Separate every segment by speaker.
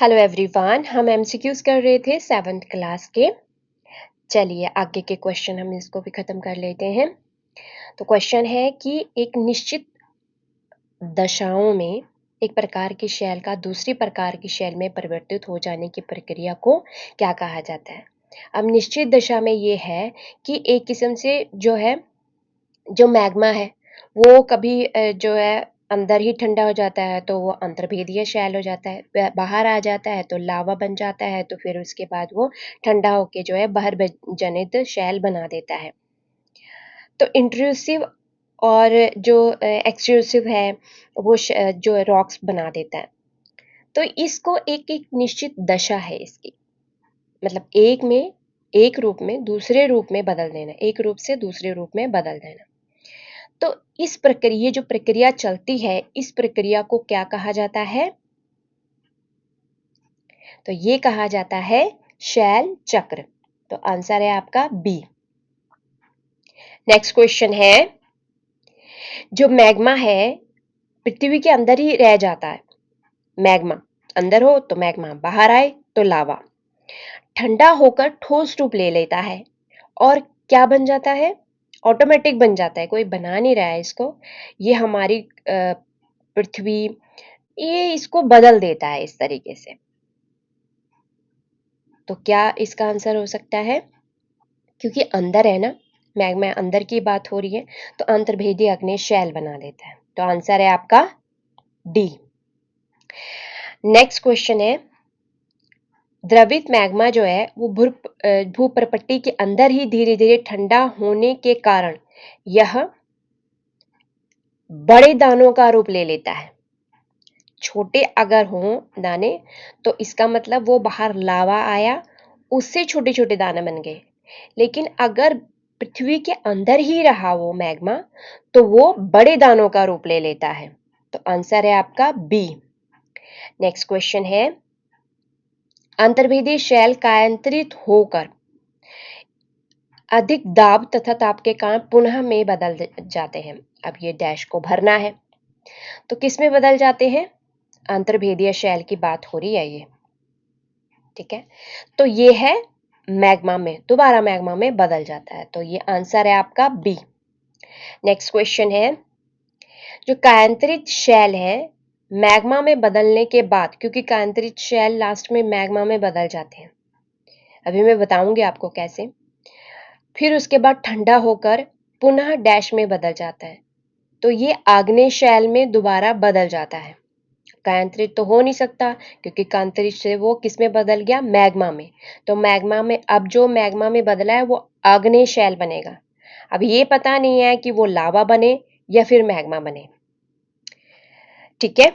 Speaker 1: Hello everyone, हम MCQs कर रहे थे 7th क्लास के। चलिए आगे के क्वेश्चन हम इसको भी खत्म कर लेते हैं। तो क्वेश्चन है कि एक निश्चित दशाओं में एक प्रकार की शैल का दूसरी प्रकार की शैल में परिवर्तित हो जाने की प्रक्रिया को क्या कहा जाता है। अब निश्चित दशा में ये है कि एक किस्म से जो मैग्मा है वो कभी जो है अंदर ही ठंडा हो जाता है तो वो अंतर्भेदीय शैल हो जाता है, बाहर आ जाता है तो लावा बन जाता है, तो फिर उसके बाद वो ठंडा होके जो है बहिर्जनित शैल बना देता है। तो इंट्रूसिव और जो एक्सट्रूसिव है वो जो रॉक्स बना देता है। तो इसको एक एक निश्चित दशा है इसकी, मतलब एक रूप में दूसरे रूप में बदल देना, एक रूप से दूसरे रूप में बदल देना। तो इस प्रक्रिया जो प्रक्रिया चलती है, इस प्रक्रिया को क्या कहा जाता है? तो ये कहा जाता है शैल चक्र। तो आंसर है आपका बी। नेक्स्ट क्वेश्चन है, जो मैग्मा है पृथ्वी के अंदर ही रह जाता है। मैग्मा अंदर हो तो मैग्मा, बाहर आए तो लावा, ठंडा होकर ठोस रूप ले लेता है और क्या बन जाता है? ऑटोमेटिक बन जाता है, कोई बना नहीं रहा है इसको। ये हमारी पृथ्वी ये इसको बदल देता है इस तरीके से। तो क्या इसका आंसर हो सकता है? क्योंकि अंदर है ना, मैग्मा अंदर की बात हो रही है, तो अंतर्भेदी अग्नि शैल बना देता है। तो आंसर है आपका डी। नेक्स्ट क्वेश्चन है, द्रवित मैग्मा जो है वो भूप्रपट्टी के अंदर ही धीरे धीरे ठंडा होने के कारण यह बड़े दानों का रूप ले लेता है। छोटे अगर हों दाने तो इसका मतलब वो बाहर लावा आया, उससे छोटे छोटे दाने बन गए। लेकिन अगर पृथ्वी के अंदर ही रहा वो मैग्मा तो वो बड़े दानों का रूप ले लेता है। तो आंसर है आपका बी। नेक्स्ट क्वेश्चन है, अंतर्भेदी शैल कायांतरित होकर अधिक दाब तथा ताप के कारण पुनः में बदल जाते हैं। अब ये डैश को भरना है, तो किस में बदल जाते हैं? अंतर्भेदीय शैल की बात हो रही है ये, ठीक है। तो ये है मैग्मा में, दोबारा मैग्मा में बदल जाता है। तो ये आंसर है आपका बी। नेक्स्ट क्वेश्चन है, जो कायांतरित शैल है मैग्मा में बदलने के बाद, क्योंकि कायांतरित शैल लास्ट में मैग्मा में बदल जाते हैं, अभी मैं बताऊंगी आपको कैसे। फिर उसके बाद ठंडा होकर पुनः डैश में बदल जाता है, तो ये आग्नेय शैल में दोबारा बदल जाता है। कायांतरित तो हो नहीं सकता क्योंकि कांतरित से वो किस में बदल गया? मैग्मा में। तो मैग्मा में अब जो मैग्मा में बदला है वो आग्नेय शैल बनेगा। अब ये पता नहीं है कि वो लावा बने या फिर मैग्मा बने, ठीक है।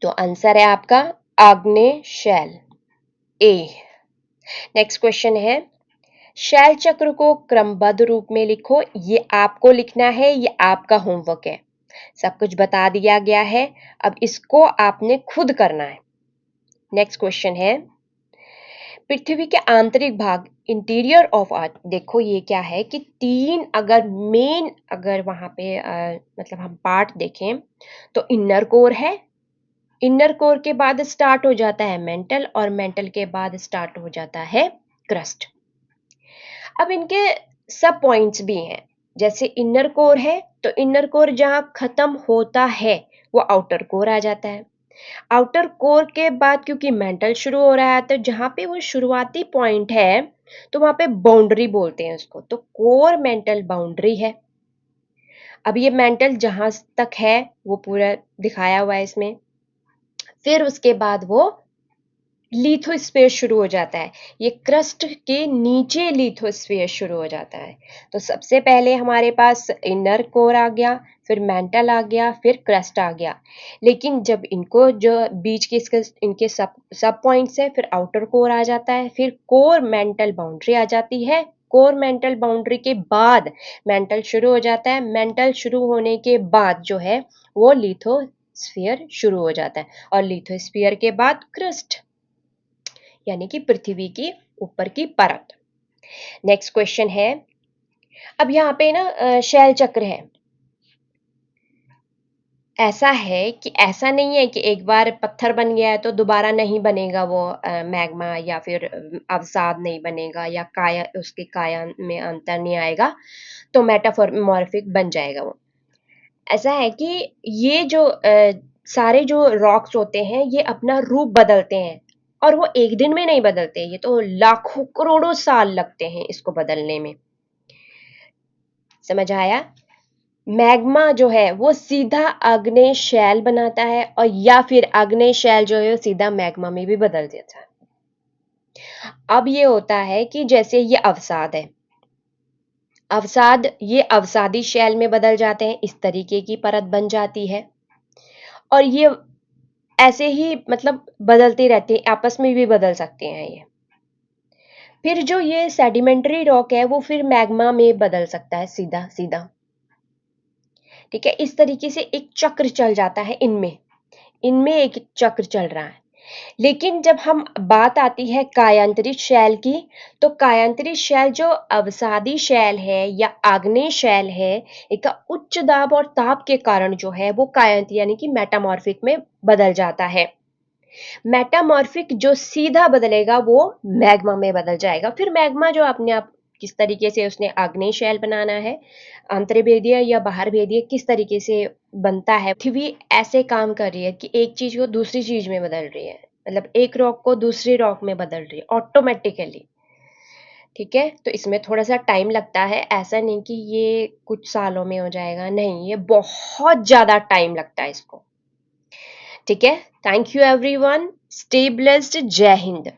Speaker 1: तो आंसर है आपका आग्नेय शैल, ए। नेक्स्ट क्वेश्चन है, शैल चक्र को क्रमबद्ध रूप में लिखो। ये आपको लिखना है, ये आपका होमवर्क है। सब कुछ बता दिया गया है, अब इसको आपने खुद करना है। नेक्स्ट क्वेश्चन है, पृथ्वी के आंतरिक भाग इंटीरियर ऑफ अर्थ, देखो ये क्या है कि तीन अगर मेन अगर वहां पे मतलब हम पार्ट देखें तो इनर कोर है, इनर कोर के बाद स्टार्ट हो जाता है मेंटल, और मेंटल के बाद स्टार्ट हो जाता है क्रस्ट। अब इनके सब पॉइंट्स भी हैं, जैसे इनर कोर है तो इनर कोर जहां खत्म होता है वो आउटर कोर आ जाता है। आउटर कोर के बाद क्योंकि मेंटल शुरू हो रहा है तो जहां पे वो शुरुआती पॉइंट है तो वहां पे बाउंड्री बोलते हैं उसको, तो कोर मेंटल बाउंड्री है। अब ये मेंटल जहां तक है वो पूरा दिखाया हुआ है इसमें। फिर उसके बाद वो लिथोस्फीयर शुरू हो जाता है, ये क्रस्ट के नीचे लिथोस्फीयर शुरू हो जाता है। तो सबसे पहले हमारे पास इनर कोर आ गया, फिर मेंटल आ गया, फिर क्रस्ट आ गया। लेकिन जब इनको जो बीच के इनके सब पॉइंट्स है, फिर आउटर कोर आ जाता है, फिर कोर मेंटल बाउंड्री आ जाती है। कोर मेंटल बाउंड्री के बाद मेंटल शुरू हो जाता है, मेंटल शुरू होने के बाद जो है वो लिथोस्फीयर शुरू हो जाता है, और लिथोस्फीयर के बाद क्रस्ट, यानी कि पृथ्वी की ऊपर की परत। नेक्स्ट क्वेश्चन है, अब यहाँ पे ना शैल चक्र है, ऐसा है कि ऐसा नहीं है कि एक बार पत्थर बन गया है तो दोबारा नहीं बनेगा वो मैग्मा, या फिर अवसाद नहीं बनेगा, या काया उसके काया में अंतर नहीं आएगा तो मेटामॉर्फिक बन जाएगा वो। ऐसा है कि ये जो सारे जो रॉक्स होते हैं ये अपना रूप बदलते हैं, और वो एक दिन में नहीं बदलते, ये तो लाखों करोड़ों साल लगते हैं इसको बदलने में। समझ आया? मैग्मा जो है वो सीधा आग्नेय शैल बनाता है, और या फिर आग्नेय शैल जो है वो सीधा मैग्मा में भी बदल देता है। अब ये होता है कि जैसे ये अवसाद है, अवसाद ये अवसादी शैल में बदल जाते हैं, इस तरीके की परत बन जाती है, और ये ऐसे ही मतलब बदलती रहती है, आपस में भी बदल सकते हैं ये। फिर जो ये सेडिमेंट्री रॉक है वो फिर मैग्मा में बदल सकता है सीधा सीधा। ठीक है, इस तरीके से एक चक्र चल जाता है इनमें, इनमें एक चक्र चल रहा है। लेकिन जब हम बात आती है कायांतरित शैल की, तो कायांतरित शैल जो अवसादी शैल है या आग्नेय शैल है, इसका उच्च दाब और ताप के कारण जो है वो कायांत यानी कि मेटामॉर्फिक में बदल जाता है। मेटामॉर्फिक जो सीधा बदलेगा वो मैग्मा में बदल जाएगा। फिर मैग्मा जो अपने आप किस तरीके से उसने आग्नेय शैल बनाना है, अंतर्वेदीय या बाहर भेदीय किस तरीके से बनता है, पृथ्वी ऐसे काम कर रही है कि एक चीज को दूसरी चीज में बदल रही है, मतलब एक रॉक को दूसरी रॉक में बदल रही है ऑटोमेटिकली। ठीक है, तो इसमें थोड़ा सा टाइम लगता है, ऐसा नहीं कि ये कुछ सालों में हो जाएगा, नहीं, ये बहुत ज्यादा टाइम लगता है इसको। ठीक है, thank you everyone, stay blessed, जय हिंद।